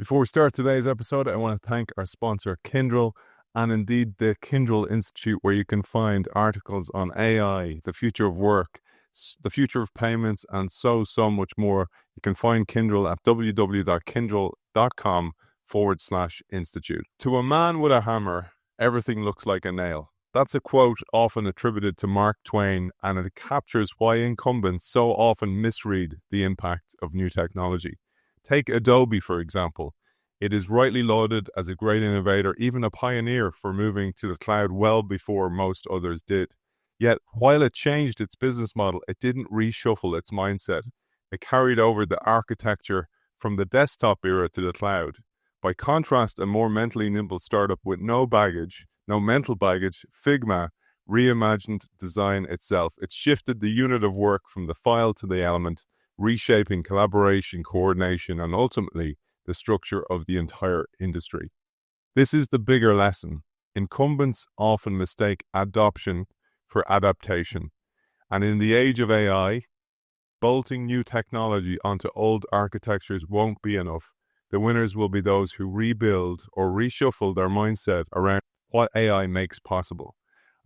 Before we start today's episode, I want to thank our sponsor, Kindle, and indeed the Kindle Institute, where you can find articles on AI, the future of work, the future of payments, and so much more. You can find Kindle at www.kindle.com/institute. To a man with a hammer, everything looks like a nail. That's a quote often attributed to Mark Twain, and it captures why incumbents so often misread the impact of new technology. Take Adobe, for example. It is rightly lauded as a great innovator, even a pioneer for moving to the cloud well before most others did. Yet, while it changed its business model, it didn't reshuffle its mindset. It carried over the architecture from the desktop era to the cloud. By contrast, a more mentally nimble startup with no mental baggage, Figma, reimagined design itself. It shifted the unit of work from the file to the element, reshaping collaboration, coordination, and ultimately the structure of the entire industry. This is the bigger lesson. Incumbents often mistake adoption for adaptation. And in the age of AI, bolting new technology onto old architectures won't be enough. The winners will be those who rebuild or reshuffle their mindset around what AI makes possible.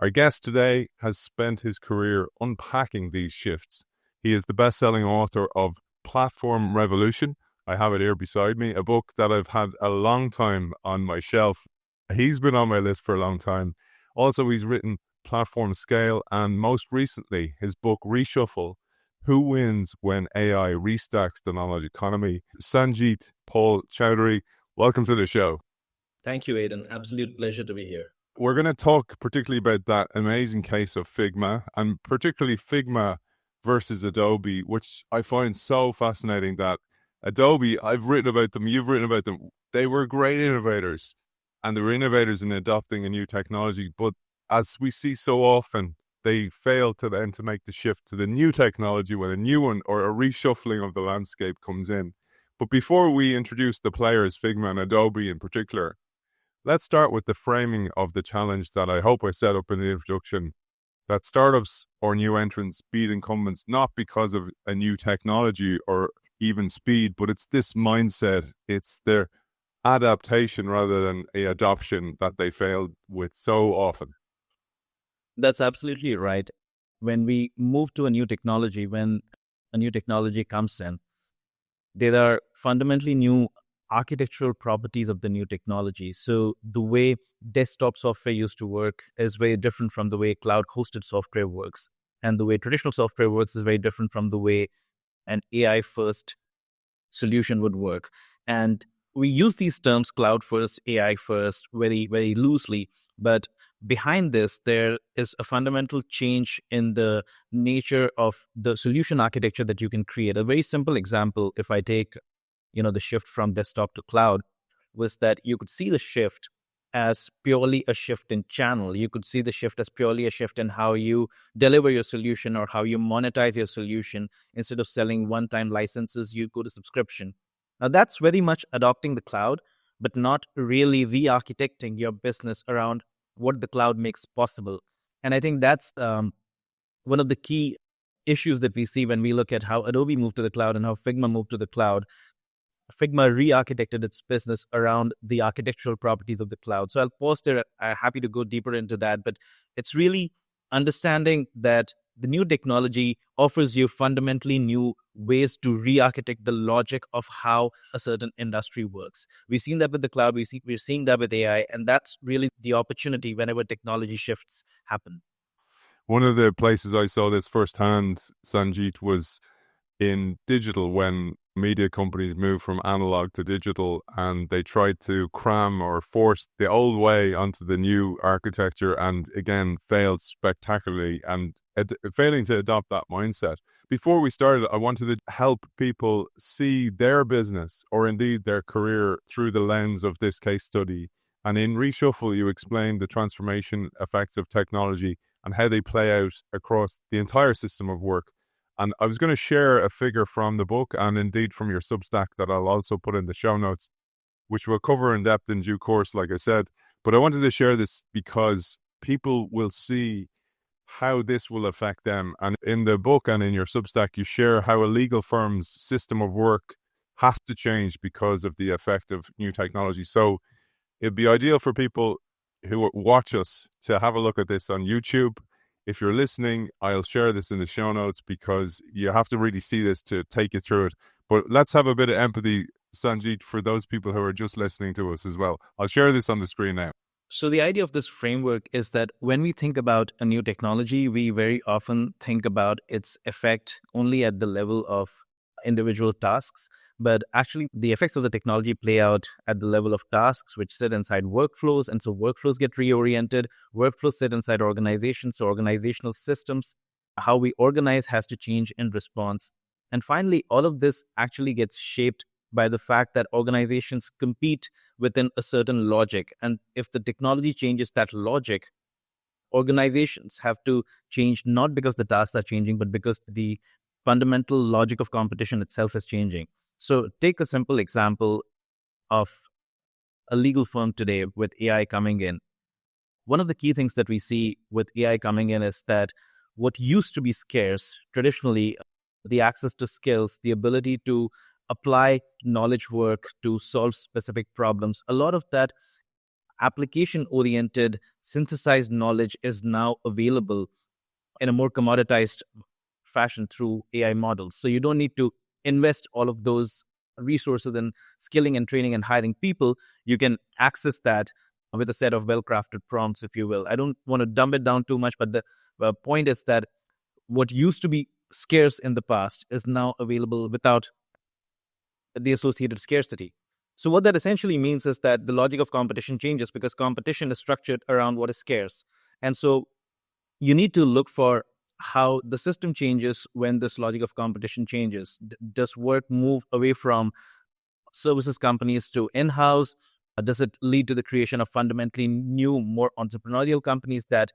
Our guest today has spent his career unpacking these shifts. He is the best-selling author of Platform Revolution. I have it here beside me, a book that I've had a long time on my shelf. He's been on my list for a long time. Also, he's written Platform Scale, and most recently, his book Reshuffle, Who Wins When AI Restacks the Knowledge Economy. Sangeet Paul Choudary, welcome to the show. Thank you, Aidan. Absolute pleasure to be here. We're going to talk particularly about that amazing case of Figma, and particularly Figma versus Adobe, which I find so fascinating. That Adobe, I've written about them, you've written about them, they were great innovators, and they were innovators in adopting a new technology, but as we see so often, they fail to then to make the shift to the new technology when a new one or a reshuffling of the landscape comes in. But before we introduce the players, Figma and Adobe in particular, let's start with the framing of the challenge that I hope I set up in the introduction, that startups or new entrants beat incumbents not because of a new technology or even speed, but it's this mindset, it's their adaptation rather than a adoption that they failed with so often. That's absolutely right. When we move to a new technology, when a new technology comes in, there are fundamentally new architectural properties of the new technology. So the way desktop software used to work is very different from the way cloud-hosted software works. And the way traditional software works is very different from the way an AI-first solution would work. And we use these terms, cloud-first, AI-first, very, very loosely. But behind this, there is a fundamental change in the nature of the solution architecture that you can create. A very simple example, if I take the shift from desktop to cloud, was that you could see the shift as purely a shift in channel. You could see the shift as purely a shift in how you deliver your solution or how you monetize your solution. Instead of selling one-time licenses, you go to subscription. Now, that's very much adopting the cloud, but not really re-architecting your business around what the cloud makes possible. And I think that's one of the key issues that we see when we look at how Adobe moved to the cloud and how Figma moved to the cloud. Figma re-architected its business around the architectural properties of the cloud. So I'll pause there. I'm happy to go deeper into that, but it's really understanding that the new technology offers you fundamentally new ways to re-architect the logic of how a certain industry works. We've seen that with the cloud, we're seeing that with AI, and that's really the opportunity whenever technology shifts happen. One of the places I saw this firsthand, Sanjeet, was in digital, when media companies moved from analog to digital and they tried to cram or force the old way onto the new architecture, and again failed spectacularly and failing to adopt that mindset. Before we started, I wanted to help people see their business or indeed their career through the lens of this case study. And in Reshuffle, you explained the transformation effects of technology and how they play out across the entire system of work. And I was going to share a figure from the book and indeed from your Substack that I'll also put in the show notes, which we'll cover in depth in due course, like I said. But I wanted to share this because people will see how this will affect them. And in the book and in your Substack, you share how a legal firm's system of work has to change because of the effect of new technology. So it'd be ideal for people who watch us to have a look at this on YouTube. If you're listening, I'll share this in the show notes because you have to really see this to take you through it. But let's have a bit of empathy, Sanjeet, for those people who are just listening to us as well. I'll share this on the screen now. So the idea of this framework is that when we think about a new technology, we very often think about its effect only at the level of individual tasks. But actually, the effects of the technology play out at the level of tasks, which sit inside workflows. And so workflows get reoriented. Workflows sit inside organizations. So organizational systems, how we organize has to change in response. And finally, all of this actually gets shaped by the fact that organizations compete within a certain logic. And if the technology changes that logic, organizations have to change not because the tasks are changing, but because the fundamental logic of competition itself is changing. So take a simple example of a legal firm today with AI coming in. One of the key things that we see with AI coming in is that what used to be scarce traditionally, the access to skills, the ability to apply knowledge work to solve specific problems, a lot of that application-oriented, synthesized knowledge is now available in a more commoditized fashion through AI models. So you don't need to invest all of those resources in skilling and training and hiring people. You can access that with a set of well-crafted prompts, if you will. I don't want to dumb it down too much, but the point is that what used to be scarce in the past is now available without the associated scarcity. So what that essentially means is that the logic of competition changes because competition is structured around what is scarce. And so you need to look for how the system changes when this logic of competition changes. Does work move away from services companies to in-house? Does it lead to the creation of fundamentally new, more entrepreneurial companies that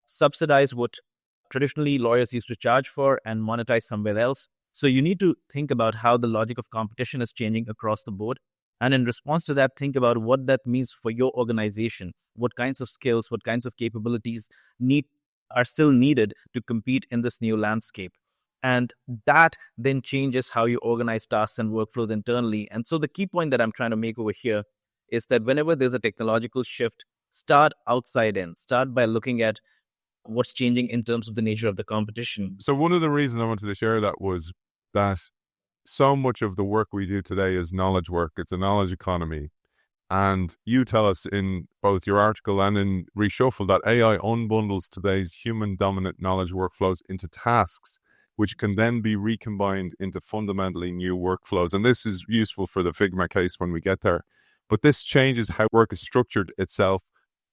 subsidize what traditionally lawyers used to charge for and monetize somewhere else? So you need to think about how the logic of competition is changing across the board. And in response to that, think about what that means for your organization. What kinds of skills, what kinds of capabilities are still needed to compete in this new landscape. And that then changes how you organize tasks and workflows internally. And so the key point that I'm trying to make over here is that whenever there's a technological shift, start outside in. Start by looking at what's changing in terms of the nature of the competition. So one of the reasons I wanted to share that was that so much of the work we do today is knowledge work. It's a knowledge economy. And you tell us in both your article and in Reshuffle that AI unbundles today's human-dominant knowledge workflows into tasks, which can then be recombined into fundamentally new workflows. And this is useful for the Figma case when we get there. But this changes how work is structured itself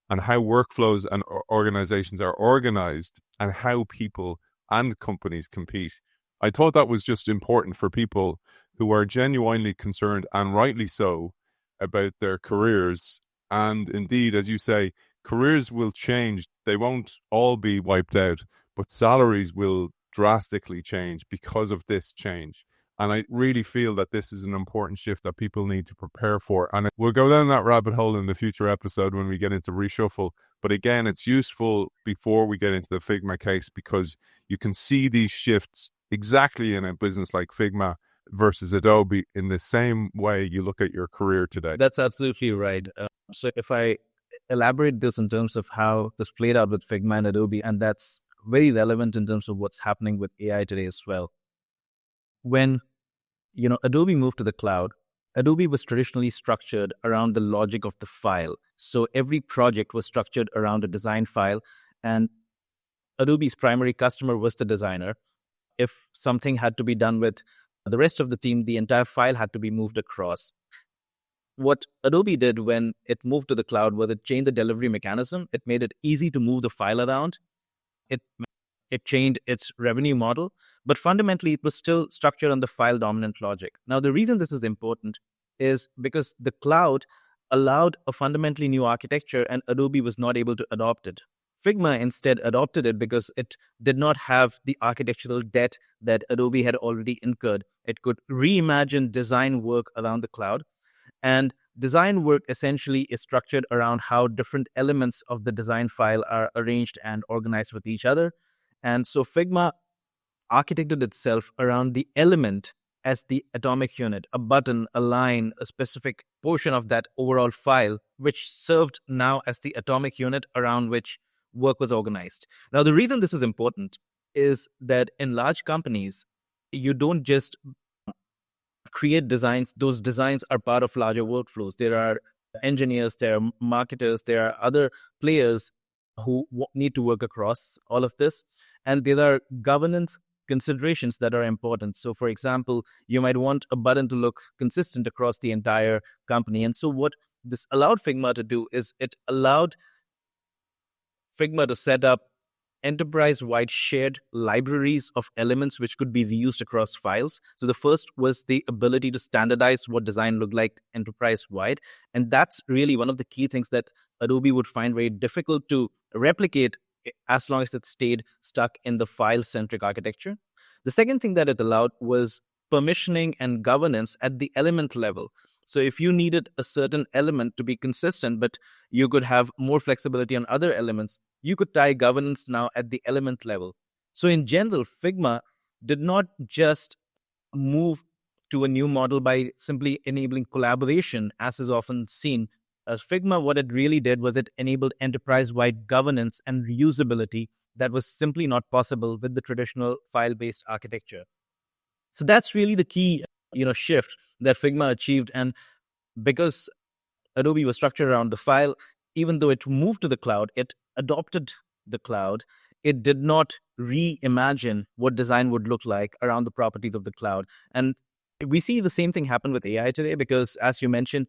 and how workflows and organizations are organized and how people and companies compete. I thought that was just important for people who are genuinely concerned, and rightly so, about their careers. And indeed, as you say, careers will change. They won't all be wiped out, but salaries will drastically change because of this change. And I really feel that this is an important shift that people need to prepare for. And we'll go down that rabbit hole in the future episode when we get into Reshuffle. But again, it's useful before we get into the Figma case because you can see these shifts exactly in a business like Figma versus Adobe in the same way you look at your career today. That's absolutely right. So if I elaborate this in terms of how this played out with Figma and Adobe, and that's very relevant in terms of what's happening with AI today as well. When, Adobe moved to the cloud, Adobe was traditionally structured around the logic of the file. So every project was structured around a design file, and Adobe's primary customer was the designer. If something had to be done with the rest of the team, the entire file had to be moved across. What Adobe did when it moved to the cloud was it changed the delivery mechanism. It made it easy to move the file around. It changed its revenue model, but fundamentally it was still structured on the file dominant logic. Now, the reason this is important is because the cloud allowed a fundamentally new architecture and Adobe was not able to adopt it. Figma instead adopted it because it did not have the architectural debt that Adobe had already incurred. It could reimagine design work around the cloud. And design work essentially is structured around how different elements of the design file are arranged and organized with each other. And so Figma architected itself around the element as the atomic unit, a button, a line, a specific portion of that overall file, which served now as the atomic unit around which work was organized. Now, the reason this is important is that in large companies, you don't just create designs. Those designs are part of larger workflows. There are engineers, there are marketers, there are other players who need to work across all of this. And there are governance considerations that are important. So, for example, you might want a button to look consistent across the entire company. And so, what this allowed Figma to do is it allowed Figma to set up enterprise-wide shared libraries of elements which could be reused across files. So the first was the ability to standardize what design looked like enterprise-wide. And that's really one of the key things that Adobe would find very difficult to replicate as long as it stayed stuck in the file-centric architecture. The second thing that it allowed was permissioning and governance at the element level. So if you needed a certain element to be consistent, but you could have more flexibility on other elements, you could tie governance now at the element level. So in general, Figma did not just move to a new model by simply enabling collaboration, as is often seen. As Figma, what it really did was it enabled enterprise-wide governance and reusability that was simply not possible with the traditional file-based architecture. So that's really the key, shift that Figma achieved. And because Adobe was structured around the file, even though it moved to the cloud, it adopted the cloud. It did not reimagine what design would look like around the properties of the cloud. And we see the same thing happen with AI today, because as you mentioned,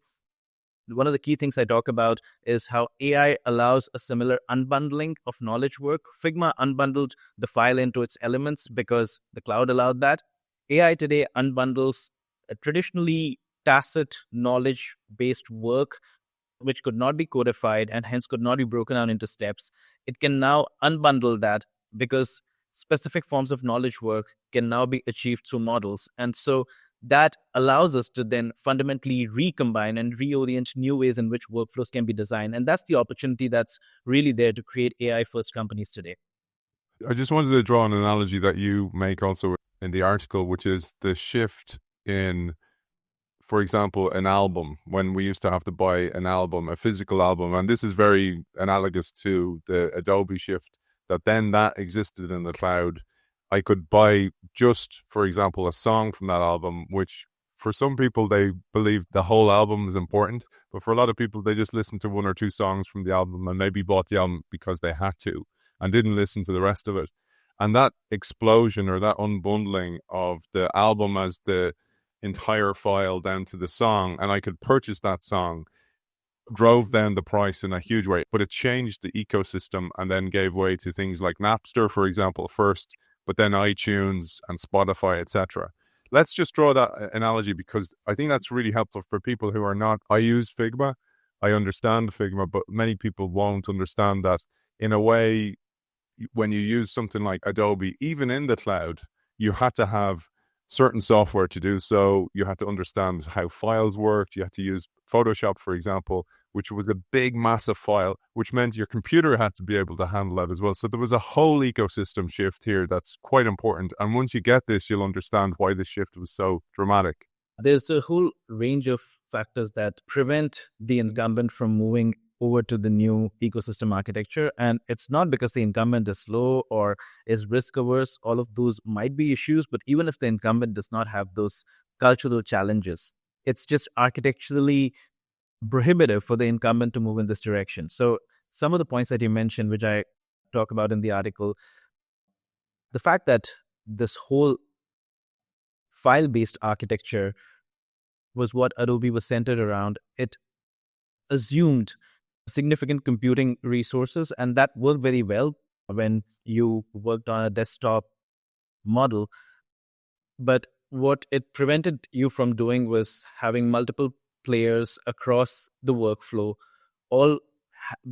one of the key things I talk about is how AI allows a similar unbundling of knowledge work. Figma unbundled the file into its elements because the cloud allowed that. AI today unbundles a traditionally tacit knowledge-based work, which could not be codified and hence could not be broken down into steps. It can now unbundle that because specific forms of knowledge work can now be achieved through models. And so that allows us to then fundamentally recombine and reorient new ways in which workflows can be designed. And that's the opportunity that's really there to create AI-first companies today. I just wanted to draw an analogy that you make also in the article, which is the shift in, for example, an album. When we used to have to buy an album, a physical album, and this is very analogous to the Adobe shift, that existed in the cloud. I could buy just, for example, a song from that album, which for some people, they believe the whole album is important. But for a lot of people, they just listened to one or two songs from the album and maybe bought the album because they had to and didn't listen to the rest of it. And that explosion or that unbundling of the album as the entire file down to the song, and I could purchase that song, drove down the price in a huge way. But it changed the ecosystem and then gave way to things like Napster, for example, first, but then iTunes and Spotify, etc. Let's just draw that analogy because I think that's really helpful for people who are not. I use Figma, I understand Figma, but many people won't understand that in a way. When you use something like Adobe, even in the cloud, you had to have certain software to do so. You had to understand how files worked. You had to use Photoshop, for example, which was a big, massive file, which meant your computer had to be able to handle that as well. So there was a whole ecosystem shift here that's quite important. And once you get this, you'll understand why this shift was so dramatic. There's a whole range of factors that prevent the incumbent from moving over to the new ecosystem architecture. And it's not because the incumbent is slow or is risk averse. All of those might be issues, but even if the incumbent does not have those cultural challenges, it's just architecturally prohibitive for the incumbent to move in this direction. So some of the points that you mentioned, which I talk about in the article, the fact that this whole file-based architecture was what Adobe was centered around, it assumed significant computing resources, and that worked very well when you worked on a desktop model. But what it prevented you from doing was having multiple players across the workflow all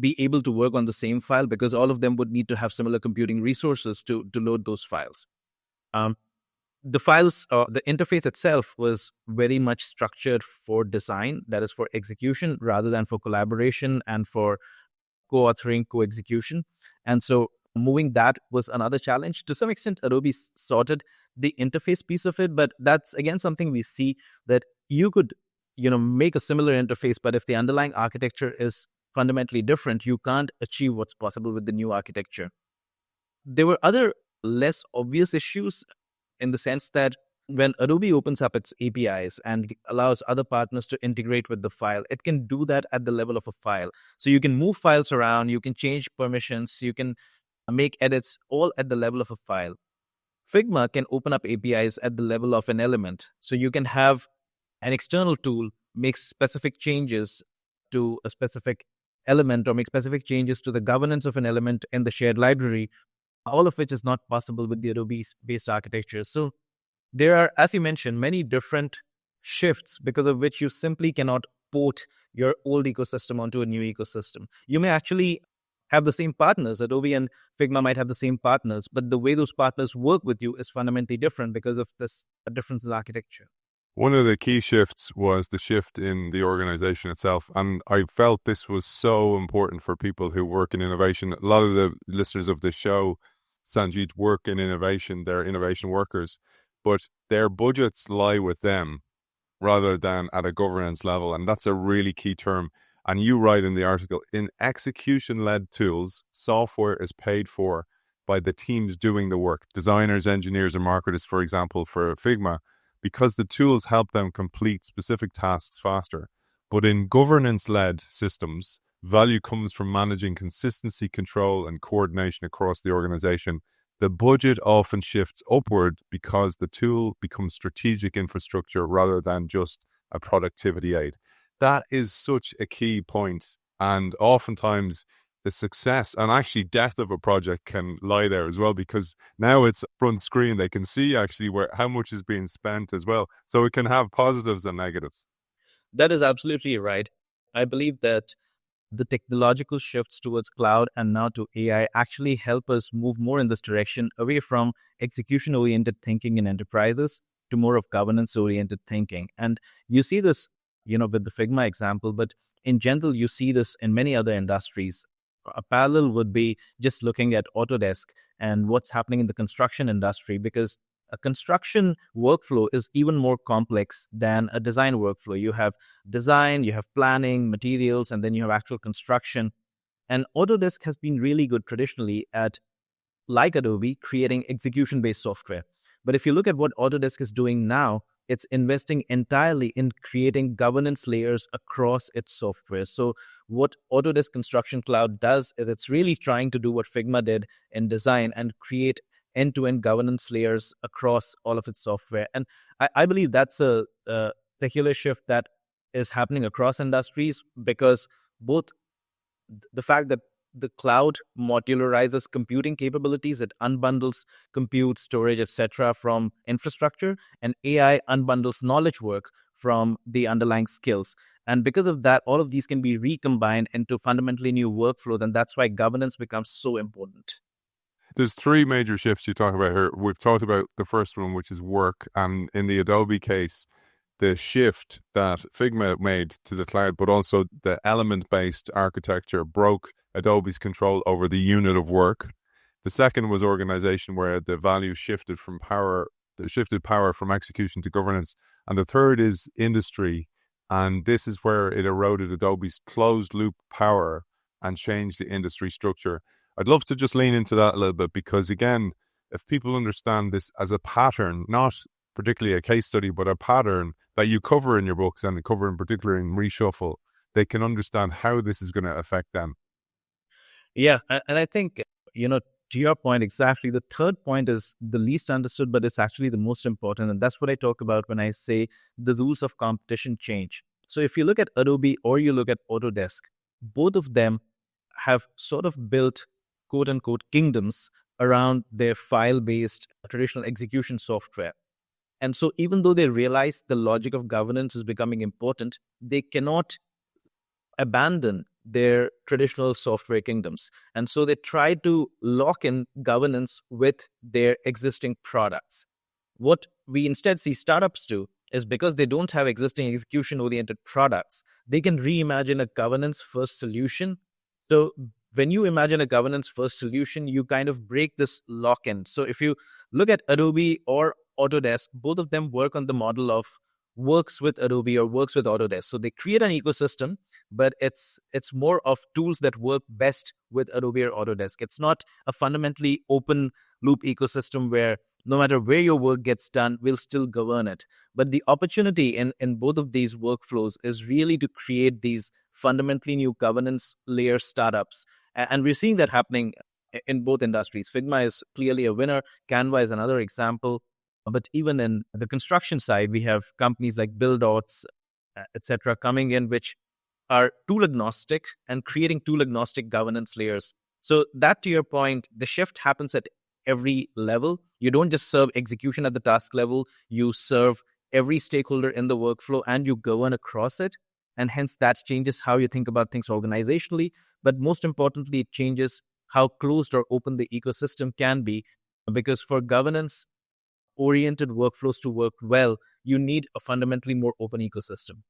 be able to work on the same file, because all of them would need to have similar computing resources to load those files. The files, the interface itself was very much structured for design, that is for execution, rather than for collaboration and for co-authoring, co-execution. And so moving that was another challenge. To some extent, Adobe sorted the interface piece of it, but that's again something we see that you could, make a similar interface, but if the underlying architecture is fundamentally different, you can't achieve what's possible with the new architecture. There were other less obvious issues in the sense that when Adobe opens up its APIs and allows other partners to integrate with the file, it can do that at the level of a file. So you can move files around, you can change permissions, you can make edits all at the level of a file. Figma can open up APIs at the level of an element. So you can have an external tool make specific changes to a specific element or make specific changes to the governance of an element in the shared library, all of which is not possible with the Adobe-based architecture. So there are, as you mentioned, many different shifts because of which you simply cannot port your old ecosystem onto a new ecosystem. You may actually have the same partners. Adobe and Figma might have the same partners, but the way those partners work with you is fundamentally different because of this difference in architecture. One of the key shifts was the shift in the organization itself. And I felt this was so important for people who work in innovation. A lot of the listeners of this show, Sanjeet, work in innovation. They're innovation workers, but their budgets lie with them rather than at a governance level. And that's a really key term. And you write in the article, in execution-led tools, software is paid for by the teams doing the work, designers, engineers, and marketers, for example, for Figma, because the tools help them complete specific tasks faster. But in governance-led systems, value comes from managing consistency, control, and coordination across the organization. The budget often shifts upward because the tool becomes strategic infrastructure rather than just a productivity aid. That is such a key point. And oftentimes the success and actually death of a project can lie there as well, because now it's front screen. They can see actually how much is being spent as well. So it can have positives and negatives. That is absolutely right. I believe that the technological shifts towards cloud and now to AI actually help us move more in this direction, away from execution-oriented thinking in enterprises to more of governance-oriented thinking. And you see this, with the Figma example, but in general, you see this in many other industries. A parallel would be just looking at Autodesk and what's happening in the construction industry, because a construction workflow is even more complex than a design workflow. You have design, you have planning, materials, and then you have actual construction. And Autodesk has been really good traditionally at, like Adobe, creating execution-based software. But if you look at what Autodesk is doing now, it's investing entirely in creating governance layers across its software. So what Autodesk Construction Cloud does is it's really trying to do what Figma did in design and create end-to-end governance layers across all of its software. And I believe that's a secular shift that is happening across industries, because both the fact that the cloud modularizes computing capabilities, it unbundles compute, storage, etc. from infrastructure, and AI unbundles knowledge work from the underlying skills. And because of that, all of these can be recombined into fundamentally new workflows, and that's why governance becomes so important. There's three major shifts you talk about here. We've talked about the first one, which is work. And in the Adobe case, the shift that Figma made to the cloud, but also the element-based architecture broke Adobe's control over the unit of work. The second was organization, where the value shifted power from execution to governance. And the third is industry. And this is where it eroded Adobe's closed loop power and changed the industry structure. I'd love to just lean into that a little bit, because again, if people understand this as a pattern, not particularly a case study, but a pattern that you cover in your books and cover in particular in Reshuffle, they can understand how this is going to affect them. Yeah, and I think, to your point exactly, the third point is the least understood, but it's actually the most important. And that's what I talk about when I say the rules of competition change. So if you look at Adobe or you look at Autodesk, both of them have sort of built quote unquote kingdoms around their file-based traditional execution software. And so even though they realize the logic of governance is becoming important, they cannot abandon their traditional software kingdoms. And so they try to lock in governance with their existing products. What we instead see startups do is, because they don't have existing execution-oriented products, they can reimagine a governance-first solution. So when you imagine a governance first solution, you kind of break this lock in. So if you look at Adobe or Autodesk, both of them work on the model of works with Adobe or works with Autodesk. So they create an ecosystem, but it's more of tools that work best with Adobe or Autodesk. It's not a fundamentally open loop ecosystem where no matter where your work gets done, we'll still govern it. But the opportunity in both of these workflows is really to create these fundamentally new governance layer startups. And we're seeing that happening in both industries. Figma is clearly a winner. Canva is another example. But even in the construction side, we have companies like BuildOts, etc., coming in, which are tool agnostic and creating tool agnostic governance layers. So that, to your point, the shift happens at every level. You don't just serve execution at the task level, you serve every stakeholder in the workflow and you govern across it. And hence that changes how you think about things organizationally. But most importantly, it changes how closed or open the ecosystem can be. Because for governance oriented workflows to work well, you need a fundamentally more open ecosystem.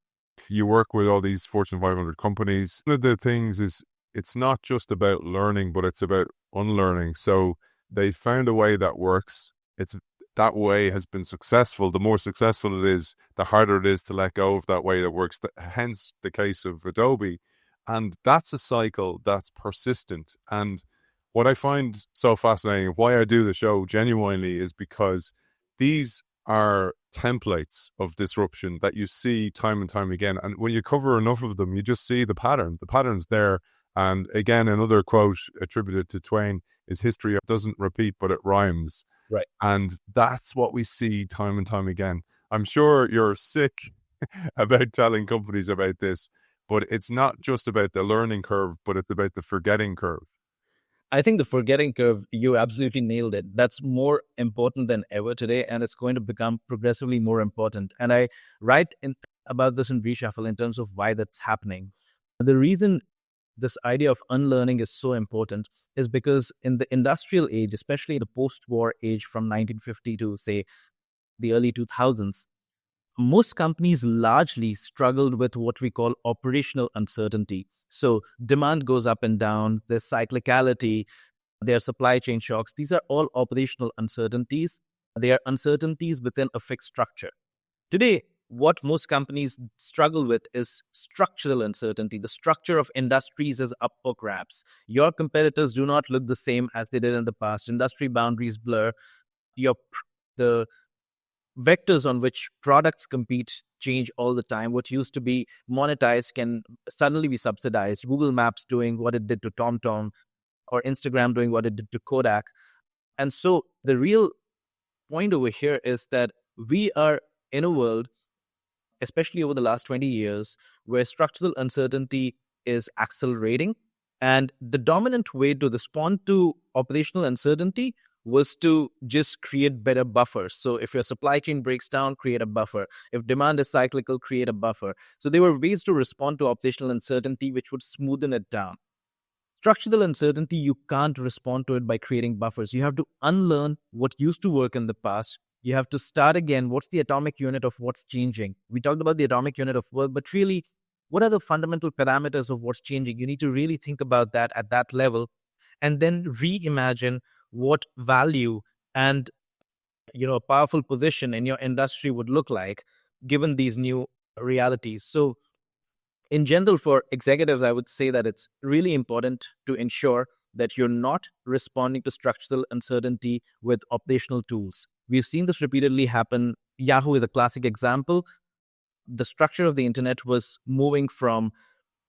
You work with all these Fortune 500 companies. One of the things is it's not just about learning, but it's about unlearning. So they found a way that works. It's that way has been successful. The more successful it is, the harder it is to let go of that way that works. Hence the case of Adobe. And that's a cycle that's persistent. And what I find so fascinating, why I do the show genuinely, is because these are templates of disruption that you see time and time again. And when you cover enough of them, you just see the pattern. The pattern's there. And again, another quote attributed to Twain is history doesn't repeat, but it rhymes. Right. And that's what we see time and time again. I'm sure you're sick about telling companies about this, but it's not just about the learning curve, but it's about the forgetting curve. I think the forgetting curve, you absolutely nailed it. That's more important than ever today, and it's going to become progressively more important. And I write about this in Reshuffle in terms of why that's happening. The reason this idea of unlearning is so important is because in the industrial age, especially the post-war age from 1950 to, say, the early 2000s, most companies largely struggled with what we call operational uncertainty. So demand goes up and down, there's cyclicality, there are supply chain shocks. These are all operational uncertainties. They are uncertainties within a fixed structure. Today, what most companies struggle with is structural uncertainty. The structure of industries is up for grabs. Your competitors do not look the same as they did in the past. Industry boundaries blur. The vectors on which products compete change all the time. What used to be monetized can suddenly be subsidized. Google Maps doing what it did to TomTom, or Instagram doing what it did to Kodak. And so the real point over here is that we are in a world, especially over the last 20 years, where structural uncertainty is accelerating. And the dominant way to respond to operational uncertainty was to just create better buffers. So if your supply chain breaks down, create a buffer. If demand is cyclical, create a buffer. So there were ways to respond to operational uncertainty which would smoothen it down. Structural uncertainty, you can't respond to it by creating buffers. You have to unlearn what used to work in the past. You have to start again. What's the atomic unit of what's changing? We talked about the atomic unit of work, but really, what are the fundamental parameters of what's changing? You need to really think about that at that level and then reimagine what value and a powerful position in your industry would look like given these new realities. So in general, for executives, I would say that it's really important to ensure that you're not responding to structural uncertainty with operational tools. We've seen this repeatedly happen. Yahoo is a classic example. The structure of the internet was moving from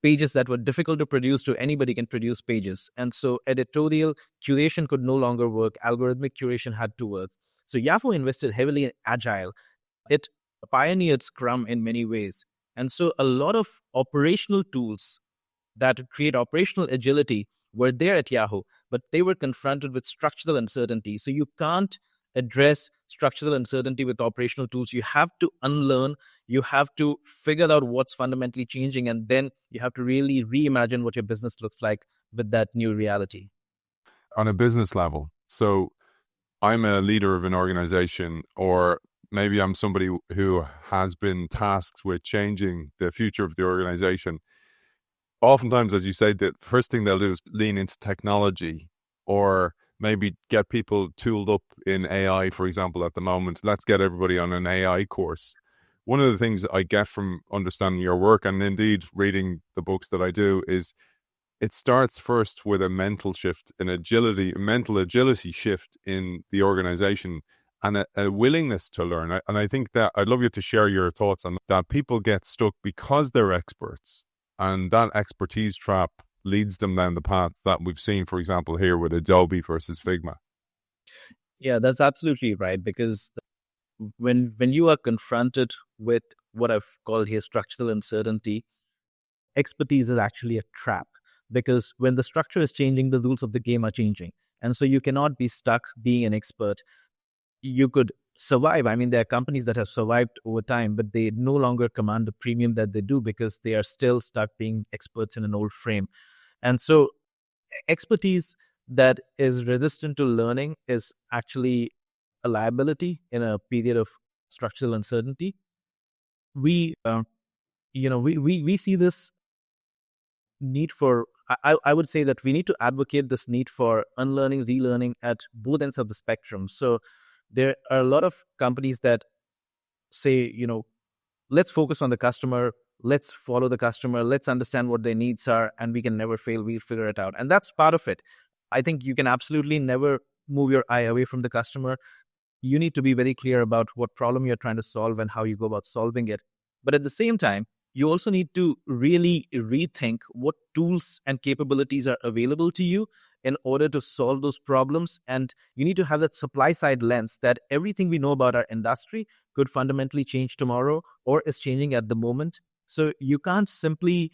pages that were difficult to produce to anybody can produce pages. And so editorial curation could no longer work. Algorithmic curation had to work. So Yahoo invested heavily in Agile. It pioneered Scrum in many ways. And so a lot of operational tools that create operational agility were there at Yahoo, but they were confronted with structural uncertainty. So you can't address structural uncertainty with operational tools. You have to unlearn, you have to figure out what's fundamentally changing, and then you have to really reimagine what your business looks like with that new reality. On a business level, so I'm a leader of an organization, or maybe I'm somebody who has been tasked with changing the future of the organization. oftentimes, as you say, the first thing they'll do is lean into technology, or maybe get people tooled up in AI, for example, at the moment. Let's get everybody on an AI course. One of the things I get from understanding your work, and indeed reading the books that I do, is it starts first with a mental shift, a mental agility shift in the organization, and a willingness to learn. And I think that I'd love you to share your thoughts on that. People get stuck because they're experts, and that expertise trap leads them down the path that we've seen, for example, here with Adobe versus Figma. Yeah, that's absolutely right. Because when you are confronted with what I've called here structural uncertainty, expertise is actually a trap. Because when the structure is changing, the rules of the game are changing. And so you cannot be stuck being an expert. You could survive. I mean, there are companies that have survived over time, but they no longer command the premium that they do because they are still stuck being experts in an old frame. And so expertise that is resistant to learning is actually a liability in a period of structural uncertainty. We, we see this need for, I would say that we need to advocate this need for unlearning, relearning at both ends of the spectrum. So there are a lot of companies that say, let's focus on the customer, let's follow the customer, let's understand what their needs are, and we can never fail, we'll figure it out. And that's part of it. I think you can absolutely never move your eye away from the customer. You need to be very clear about what problem you're trying to solve and how you go about solving it. But at the same time, you also need to really rethink what tools and capabilities are available to you in order to solve those problems. And you need to have that supply side lens that everything we know about our industry could fundamentally change tomorrow or is changing at the moment. So you can't simply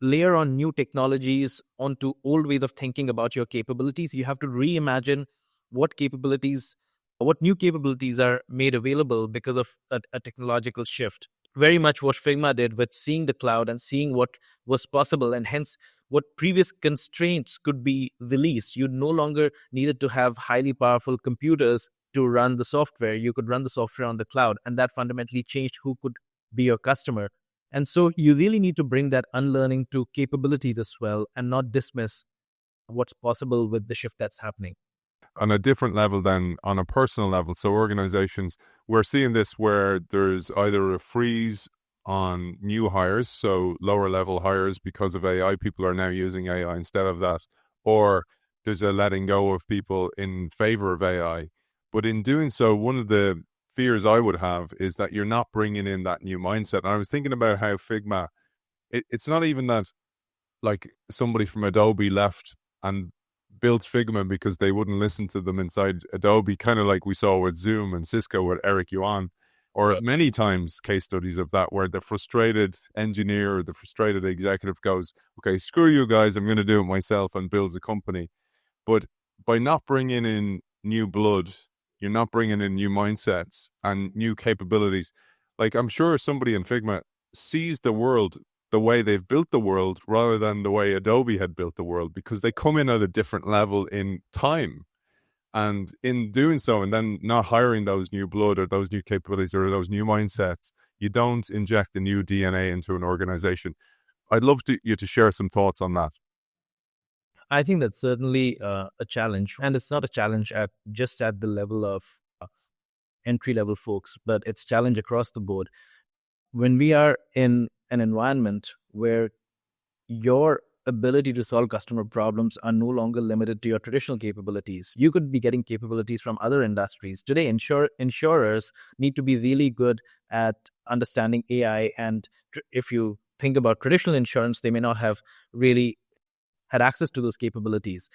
layer on new technologies onto old ways of thinking about your capabilities. You have to reimagine what new capabilities are made available because of a technological shift. Very much what Figma did with seeing the cloud and seeing what was possible, and hence what previous constraints could be released. You no longer needed to have highly powerful computers to run the software. You could run the software on the cloud, and that fundamentally changed who could be your customer. And so you really need to bring that unlearning to capabilities as well and not dismiss what's possible with the shift that's happening. On a different level than on a personal level. So organizations, we're seeing this where there's either a freeze on new hires, so lower level hires because of AI, people are now using AI instead of that, or there's a letting go of people in favor of AI. But in doing so, one of the fears I would have is that you're not bringing in that new mindset. And I was thinking about how Figma, it's not even that like somebody from Adobe left and built Figma because they wouldn't listen to them inside Adobe, kind of like we saw with Zoom and Cisco with Eric Yuan, or many times case studies of that where the frustrated engineer or the frustrated executive goes, okay, screw you guys, I'm going to do it myself, and builds a company. But by not bringing in new blood, you're not bringing in new mindsets and new capabilities. Like I'm sure somebody in Figma sees the world the way they've built the world rather than the way Adobe had built the world, because they come in at a different level in time. And in doing so, and then not hiring those new blood or those new capabilities or those new mindsets, you don't inject a new DNA into an organization. I'd love you to share some thoughts on that. I think that's certainly a challenge. And it's not a challenge just at the level of entry level folks, but it's challenge across the board. When we are in an environment where your ability to solve customer problems are no longer limited to your traditional capabilities, you could be getting capabilities from other industries. Today, insurers need to be really good at understanding AI. And if you think about traditional insurance, they may not have really had access to those capabilities.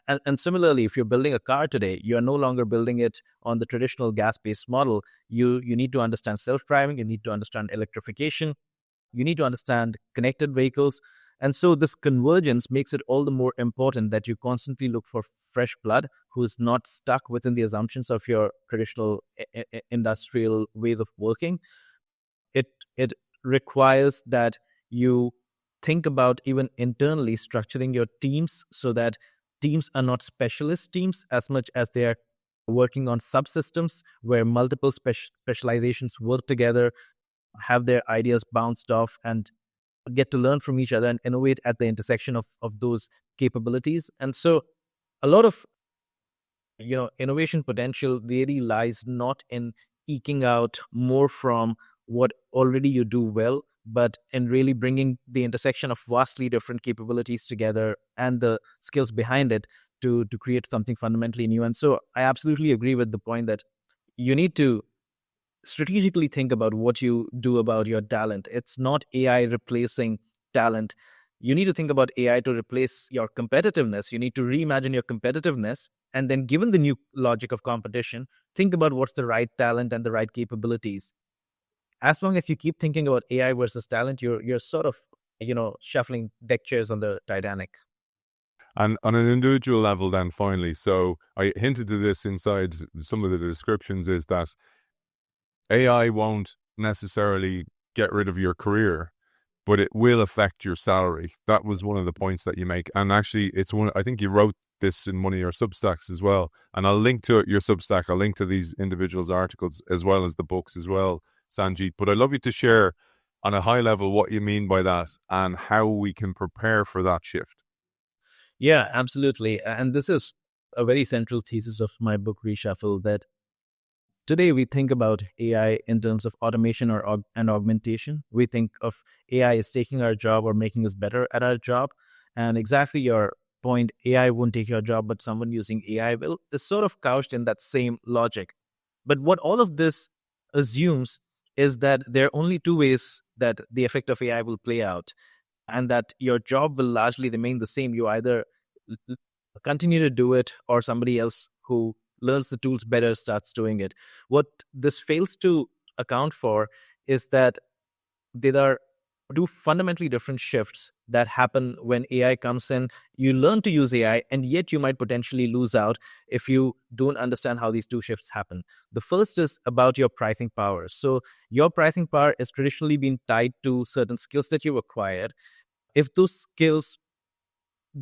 And similarly, if you're building a car today, you are no longer building it on the traditional gas-based model. You need to understand self-driving, you need to understand electrification, you need to understand connected vehicles. And so this convergence makes it all the more important that you constantly look for fresh blood who is not stuck within the assumptions of your traditional industrial ways of working. It requires that you think about even internally structuring your teams so that teams are not specialist teams as much as they are working on subsystems where multiple specializations work together, have their ideas bounced off, and get to learn from each other and innovate at the intersection of those capabilities. And so a lot of innovation potential really lies not in eking out more from what already you do well, but in really bringing the intersection of vastly different capabilities together and the skills behind it to create something fundamentally new. And so I absolutely agree with the point that you need to strategically think about what you do about your talent. It's not AI replacing talent. You need to think about AI to replace your competitiveness. You need to reimagine your competitiveness. And then, given the new logic of competition, think about what's the right talent and the right capabilities. As long as you keep thinking about AI versus talent, you're sort of, shuffling deck chairs on the Titanic. And on an individual level, then finally, so I hinted to this inside some of the descriptions, is that AI won't necessarily get rid of your career, but it will affect your salary. That was one of the points that you make. And actually, it's one, I think you wrote this in one of your Substacks as well. And I'll link to your Substack. I'll link to these individuals' articles as well as the books as well, Sanjeet. But I'd love you to share on a high level what you mean by that and how we can prepare for that shift. Yeah, absolutely. And this is a very central thesis of my book, Reshuffle, that today we think about AI in terms of automation and augmentation. We think of AI as taking our job or making us better at our job. And exactly your point, AI won't take your job, but someone using AI will, is sort of couched in that same logic. But what all of this assumes is that there are only two ways that the effect of AI will play out, and that your job will largely remain the same. You either continue to do it, or somebody else who learns the tools better starts doing it. What this fails to account for is that there are two fundamentally different shifts that happen when AI comes in. You learn to use AI, and yet you might potentially lose out if you don't understand how these two shifts happen. The first is about your pricing power. So your pricing power has traditionally been tied to certain skills that you've acquired. If those skills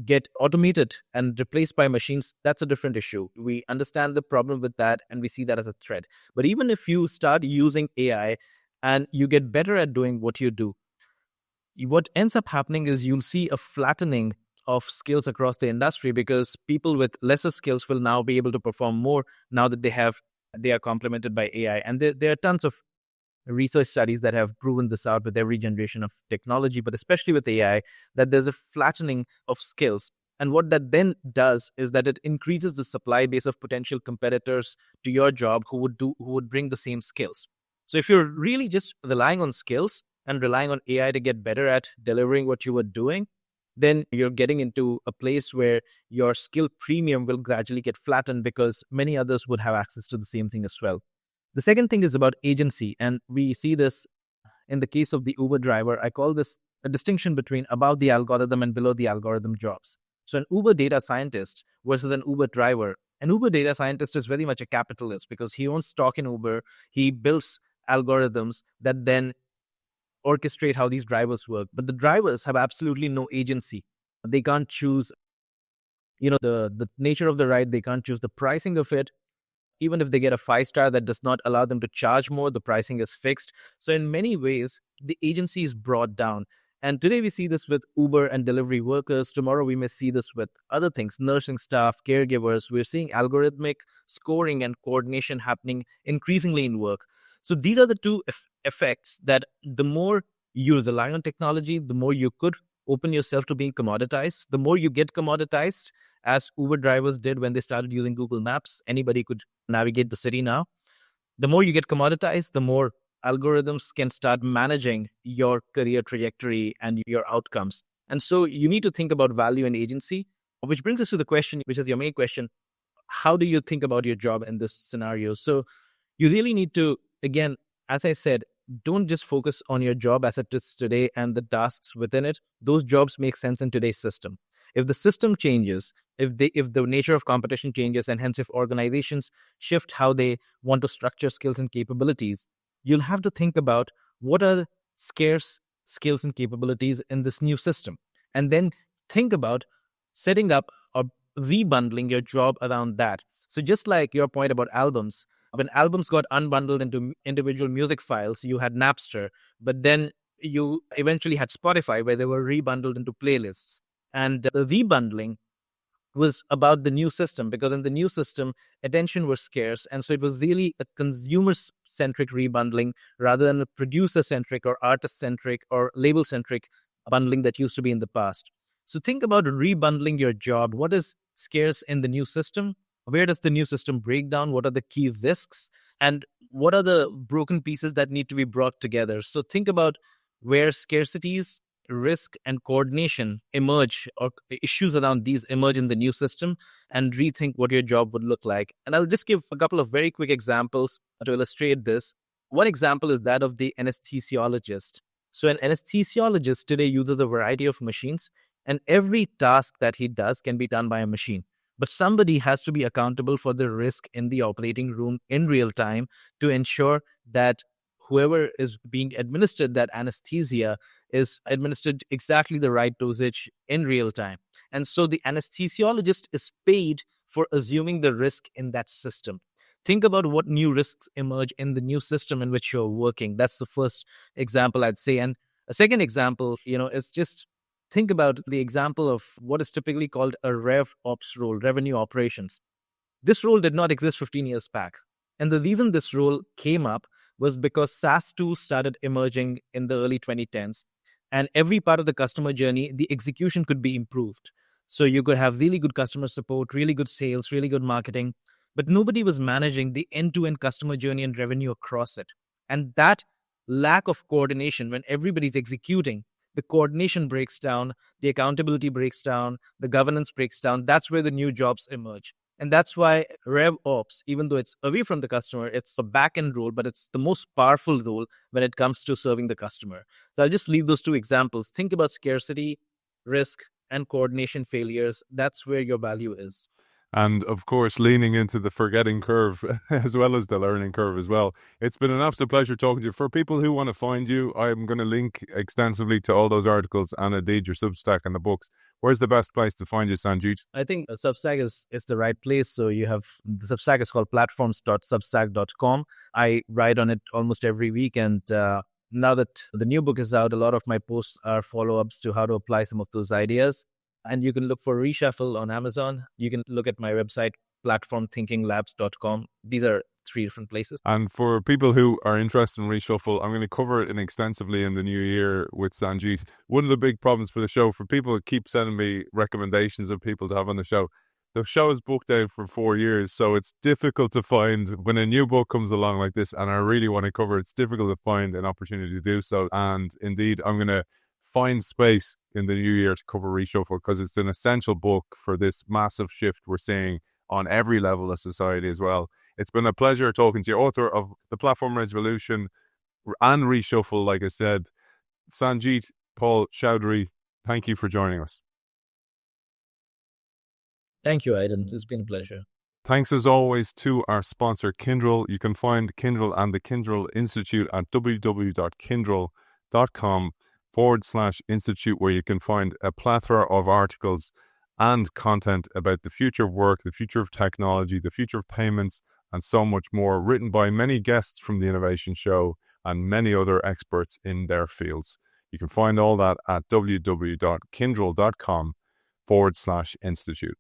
get automated and replaced by machines, that's a different issue. We understand the problem with that and we see that as a threat. But even if you start using AI and you get better at doing what you do, what ends up happening is you'll see a flattening of skills across the industry, because people with lesser skills will now be able to perform more now that they are complemented by AI. And there are tons of research studies that have proven this out with every generation of technology, but especially with AI, that there's a flattening of skills. And what that then does is that it increases the supply base of potential competitors to your job who would bring the same skills. So if you're really just relying on skills and relying on AI to get better at delivering what you were doing, then you're getting into a place where your skill premium will gradually get flattened because many others would have access to the same thing as well. The second thing is about agency, and we see this in the case of the Uber driver. I call this a distinction between above the algorithm and below the algorithm jobs. So an Uber data scientist versus an Uber driver. An Uber data scientist is very much a capitalist because he owns stock in Uber. He builds algorithms that then orchestrate how these drivers work. But the drivers have absolutely no agency. They can't choose, the nature of the ride. They can't choose the pricing of it. Even if they get a 5-star, that does not allow them to charge more. The pricing is fixed. So in many ways, the agency is brought down. And today we see this with Uber and delivery workers. Tomorrow we may see this with other things, nursing staff, caregivers. We're seeing algorithmic scoring and coordination happening increasingly in work. So these are the two effects that the more you rely on technology, the more you could open yourself to being commoditized. The more you get commoditized, as Uber drivers did when they started using Google Maps, anybody could navigate the city now. The more you get commoditized, the more algorithms can start managing your career trajectory and your outcomes. And so you need to think about value and agency, which brings us to the question, which is your main question. How do you think about your job in this scenario? So you really need to, again, as I said, don't just focus on your job as it is today and the tasks within it. Those jobs make sense in today's system. If the system changes, if the nature of competition changes, and hence if organizations shift how they want to structure skills and capabilities, you'll have to think about what are the scarce skills and capabilities in this new system. And then think about setting up or rebundling your job around that. So just like your point about albums, when albums got unbundled into individual music files, you had Napster, but then you eventually had Spotify, where they were rebundled into playlists. And the rebundling was about the new system, because in the new system, attention was scarce. And so it was really a consumer centric rebundling rather than a producer centric or artist centric or label centric bundling that used to be in the past. So think about rebundling your job. What is scarce in the new system? Where does the new system break down? What are the key risks? And what are the broken pieces that need to be brought together? So think about where scarcities, risk, and coordination emerge, or issues around these emerge in the new system, and rethink what your job would look like. And I'll just give a couple of very quick examples to illustrate this. One example is that of the anesthesiologist. So an anesthesiologist today uses a variety of machines, and every task that he does can be done by a machine. But somebody has to be accountable for the risk in the operating room in real time to ensure that whoever is being administered that anesthesia is administered exactly the right dosage in real time. And so the anesthesiologist is paid for assuming the risk in that system. Think about what new risks emerge in the new system in which you're working. That's the first example I'd say. And a second example, is just think about the example of what is typically called a rev ops role, revenue operations. This role did not exist 15 years back. And the reason this role came up was because SaaS tools started emerging in the early 2010s. And every part of the customer journey, the execution could be improved. So you could have really good customer support, really good sales, really good marketing, but nobody was managing the end-to-end customer journey and revenue across it. And that lack of coordination, when everybody's executing, the coordination breaks down, the accountability breaks down, the governance breaks down. That's where the new jobs emerge. And that's why RevOps, even though it's away from the customer, it's a back-end role, but it's the most powerful role when it comes to serving the customer. So I'll just leave those two examples. Think about scarcity, risk, and coordination failures. That's where your value is. And of course, leaning into the forgetting curve as well as the learning curve as well. It's been an absolute pleasure talking to you. For people who want to find you, I'm going to link extensively to all those articles and indeed your Substack and the books. Where's the best place to find you, Sanjeet? I think Substack is the right place. So you have the Substack is called platforms.substack.com. I write on it almost every week. And now that the new book is out, a lot of my posts are follow-ups to how to apply some of those ideas. And you can look for Reshuffle on Amazon. You can look at my website, platformthinkinglabs.com. These are 3 different places. And for people who are interested in Reshuffle, I'm going to cover it extensively in the new year with Sanjeet. One of the big problems for the show, for people who keep sending me recommendations of people to have on the show is booked out for 4 years. So it's difficult to find, when a new book comes along like this, and I really want to cover it, it's difficult to find an opportunity to do so. And indeed, I'm going to find space in the new year to cover Reshuffle, because it's an essential book for this massive shift we're seeing on every level of society as well. It's been a pleasure talking to you, author of The Platform Revolution and Reshuffle, like I said, Sangeet Paul Choudary. Thank you for joining us. Thank you, Aidan. It's been a pleasure. Thanks as always to our sponsor, Kindle. You can find Kindle and the Kindle Institute at www.kindle.com/institute, where you can find a plethora of articles and content about the future of work, the future of technology, the future of payments, and so much more, written by many guests from the Innovation Show and many other experts in their fields. You can find all that at www.kindle.com/institute.